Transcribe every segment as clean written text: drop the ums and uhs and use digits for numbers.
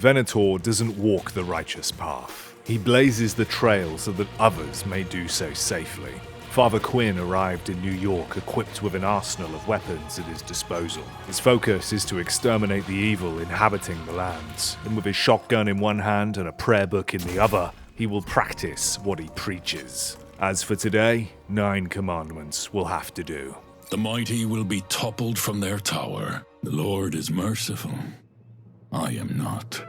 Venator doesn't walk the righteous path. He blazes the trail so that others may do so safely. Father Quinn arrived in New York equipped with an arsenal of weapons at his disposal. His focus is to exterminate the evil inhabiting the lands, and with his shotgun in one hand and a prayer book in the other, he will practice what he preaches. As for today, 9 commandments will have to do. The mighty will be toppled from their tower. The Lord is merciful. I am not.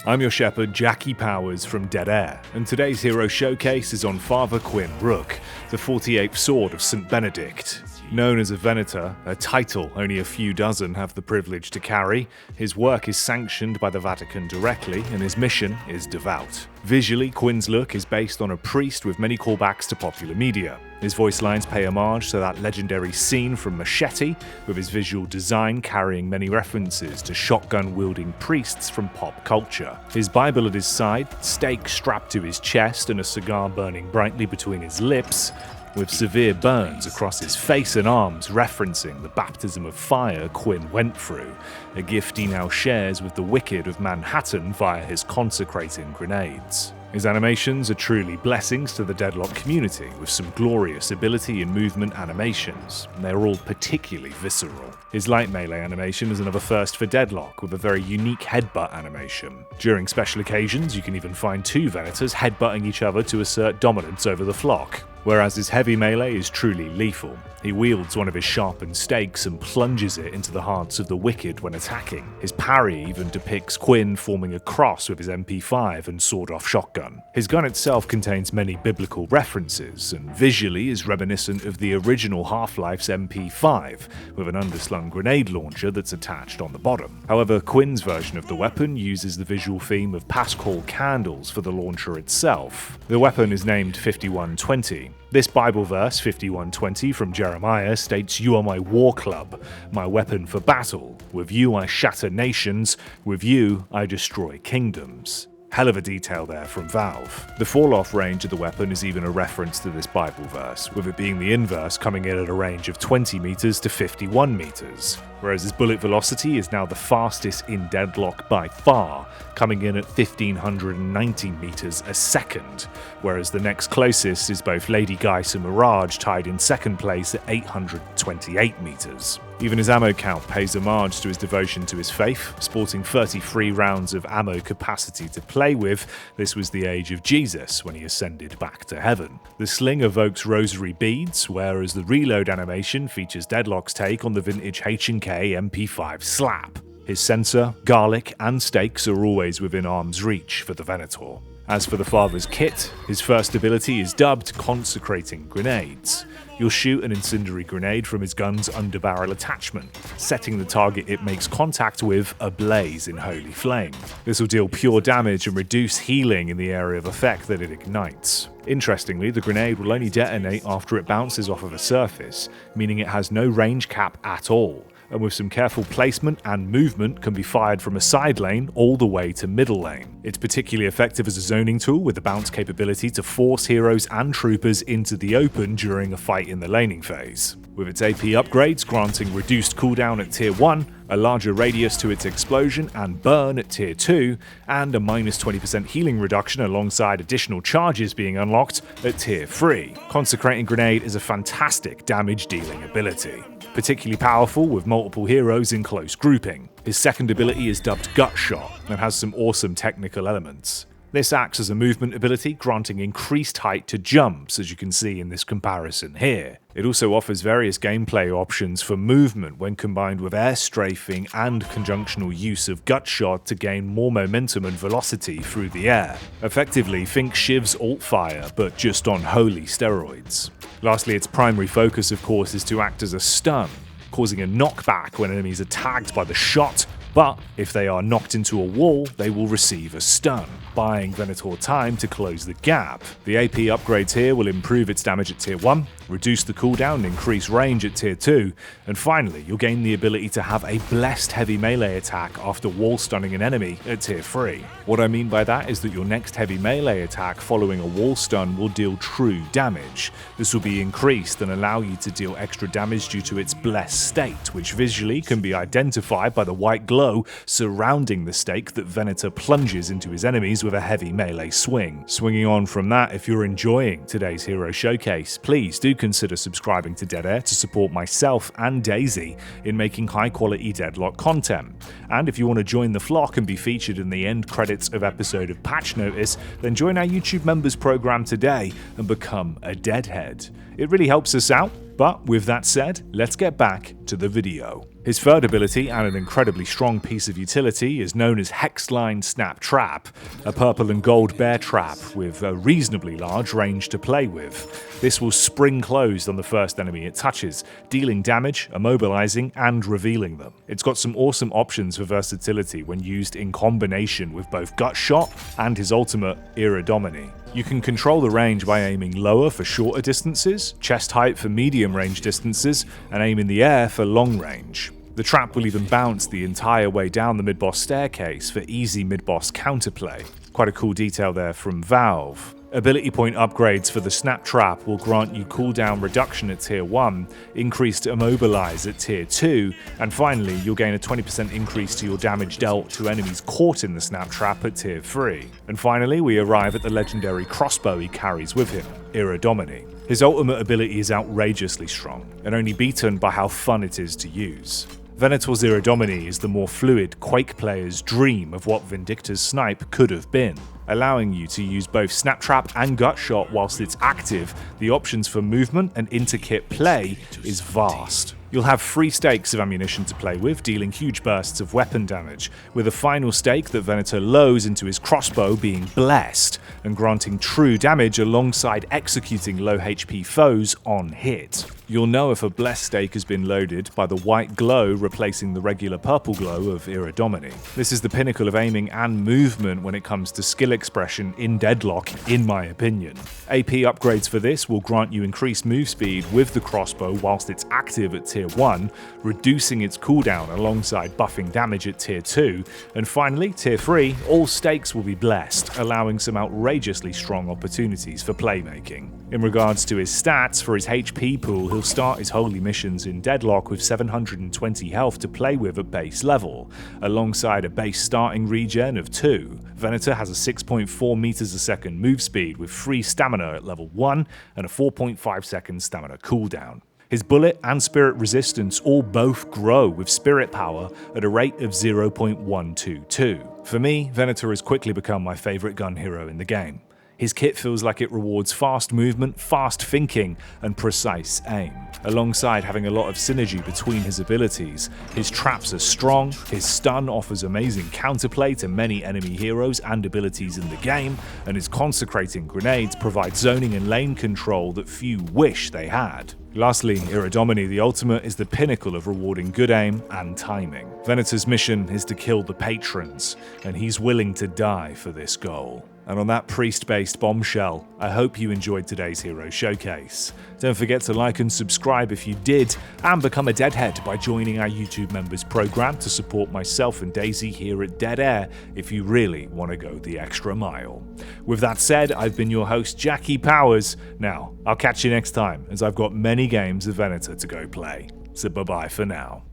I'm your shepherd, Jackie Powers from Dead Air, and today's hero showcase is on Father Quinn Rook, the 48th sword of St. Benedict. Known as a Venator, a title only a few dozen have the privilege to carry, his work is sanctioned by the Vatican directly, and his mission is devout. Visually, Quinn's look is based on a priest with many callbacks to popular media. His voice lines pay homage to that legendary scene from Machete, with his visual design carrying many references to shotgun-wielding priests from pop culture. His Bible at his side, stake strapped to his chest, and a cigar burning brightly between his lips, with severe burns across his face and arms referencing the baptism of fire Quinn went through, a gift he now shares with the wicked of Manhattan via his Consecrating Grenades. His animations are truly blessings to the Deadlock community, with some glorious ability and movement animations, and they're all particularly visceral. His light melee animation is another first for Deadlock, with a very unique headbutt animation. During special occasions, you can even find 2 Venators headbutting each other to assert dominance over the flock. Whereas his heavy melee is truly lethal. He wields one of his sharpened stakes and plunges it into the hearts of the wicked when attacking. His parry even depicts Quinn forming a cross with his MP5 and sawed-off shotgun. His gun itself contains many biblical references, and visually is reminiscent of the original Half-Life's MP5, with an underslung grenade launcher that's attached on the bottom. However, Quinn's version of the weapon uses the visual theme of Paschal candles for the launcher itself. The weapon is named 5120. This Bible verse, 51:20 from Jeremiah, states, "You are my war club, my weapon for battle. With you I shatter nations, with you I destroy kingdoms." Hell of a detail there from Valve. The fall-off range of the weapon is even a reference to this Bible verse, with it being the inverse coming in at a range of 20 meters to 51 meters, whereas his bullet velocity is now the fastest in Deadlock by far, coming in at 1590 meters a second, whereas the next closest is both Lady Geis and Mirage, tied in second place at 828 meters. Even his ammo count pays homage to his devotion to his faith, sporting 33 rounds of ammo capacity to play with. This was the age of Jesus when he ascended back to heaven. The sling evokes rosary beads, whereas the reload animation features Deadlock's take on the vintage H&K MP5 slap. His sensor, garlic, and stakes are always within arm's reach for the Venator. As for the Father's kit, his first ability is dubbed Consecrating Grenades. You'll shoot an incendiary grenade from his gun's underbarrel attachment, setting the target it makes contact with ablaze in holy flame. This will deal pure damage and reduce healing in the area of effect that it ignites. Interestingly, the grenade will only detonate after it bounces off of a surface, meaning it has no range cap at all, and with some careful placement and movement can be fired from a side lane all the way to middle lane. It's particularly effective as a zoning tool with the bounce capability to force heroes and troopers into the open during a fight in the laning phase. With its AP upgrades granting reduced cooldown at tier 1, a larger radius to its explosion and burn at tier 2, and a minus 20% healing reduction alongside additional charges being unlocked at tier 3. Consecrating Grenade is a fantastic damage dealing ability, particularly powerful with multiple heroes in close grouping. His second ability is dubbed Gutshot and has some awesome technical elements. This acts as a movement ability, granting increased height to jumps, as you can see in this comparison here. It also offers various gameplay options for movement when combined with air strafing and conjunctional use of Gutshot to gain more momentum and velocity through the air. Effectively, think Shiv's alt fire, but just on holy steroids. Lastly, its primary focus, of course, is to act as a stun, causing a knockback when enemies are tagged by the shot, but if they are knocked into a wall, they will receive a stun, buying Venator time to close the gap. The AP upgrades here will improve its damage at tier 1, reduce the cooldown and increase range at tier 2, and finally you'll gain the ability to have a blessed heavy melee attack after wall stunning an enemy at tier 3. What I mean by that is that your next heavy melee attack following a wall stun will deal true damage. This will be increased and allow you to deal extra damage due to its blessed state, which visually can be identified by the white glow surrounding the stake that Venator plunges into his enemies with a heavy melee swing. Swinging on from that, if you're enjoying today's hero showcase, please do consider subscribing to Dead Air to support myself and Daisy in making high quality Deadlock content. And if you want to join the flock and be featured in the end credits of episode of Patch Notice, then join our YouTube members program today and become a Deadhead. It really helps us out. But with that said, let's get back to the video. His third ability, and an incredibly strong piece of utility, is known as Hex-Lined Snap Trap, a purple and gold bear trap with a reasonably large range to play with. This will spring closed on the first enemy it touches, dealing damage, immobilizing, and revealing them. It's got some awesome options for versatility when used in combination with both Gutshot and his ultimate, Ira Domini. You can control the range by aiming lower for shorter distances, chest height for medium range distances, and aim in the air for long range. The trap will even bounce the entire way down the mid-boss staircase for easy mid-boss counterplay. Quite a cool detail there from Valve. Ability point upgrades for the Snap Trap will grant you cooldown reduction at tier 1, increased immobilize at tier 2, and finally you'll gain a 20% increase to your damage dealt to enemies caught in the Snap Trap at tier 3. And finally we arrive at the legendary crossbow he carries with him, Ira Domini. His ultimate ability is outrageously strong, and only beaten by how fun it is to use. Venator's Ira Domini is the more fluid Quake player's dream of what Vindicta's snipe could have been. Allowing you to use both Snap Trap and Gutshot whilst it's active, the options for movement and inter-kit play is vast. You'll have 3 stakes of ammunition to play with, dealing huge bursts of weapon damage, with a final stake that Venator loads into his crossbow being blessed and granting true damage alongside executing low HP foes on hit. You'll know if a blessed stake has been loaded by the white glow replacing the regular purple glow of Ira Domini. This is the pinnacle of aiming and movement when it comes to skill expression in Deadlock, in my opinion. AP upgrades for this will grant you increased move speed with the crossbow whilst it's active at tier 1, reducing its cooldown alongside buffing damage at tier 2, and finally, tier 3, all stakes will be blessed, allowing some outrageously strong opportunities for playmaking. In regards to his stats, for his HP pool, he'll start his holy missions in Deadlock with 720 health to play with at base level, alongside a base starting regen of 2. Venator has a 6.4 meters a second move speed with 3 stamina at level 1 and a 4.5 second stamina cooldown. His bullet and spirit resistance all both grow with spirit power at a rate of 0.122. For me, Venator has quickly become my favourite gun hero in the game. His kit feels like it rewards fast movement, fast thinking, and precise aim. Alongside having a lot of synergy between his abilities, his traps are strong, his stun offers amazing counterplay to many enemy heroes and abilities in the game, and his Consecrating Grenades provide zoning and lane control that few wish they had. Lastly, Ira Domini, the ultimate, is the pinnacle of rewarding good aim and timing. Venator's mission is to kill the patrons, and he's willing to die for this goal. And on that priest-based bombshell, I hope you enjoyed today's Hero Showcase. Don't forget to like and subscribe if you did, and become a Deadhead by joining our YouTube members program to support myself and Daisy here at Dead Air if you really want to go the extra mile. With that said, I've been your host, Jackie Powers. Now, I'll catch you next time, as I've got many games of Venator to go play. So bye-bye for now.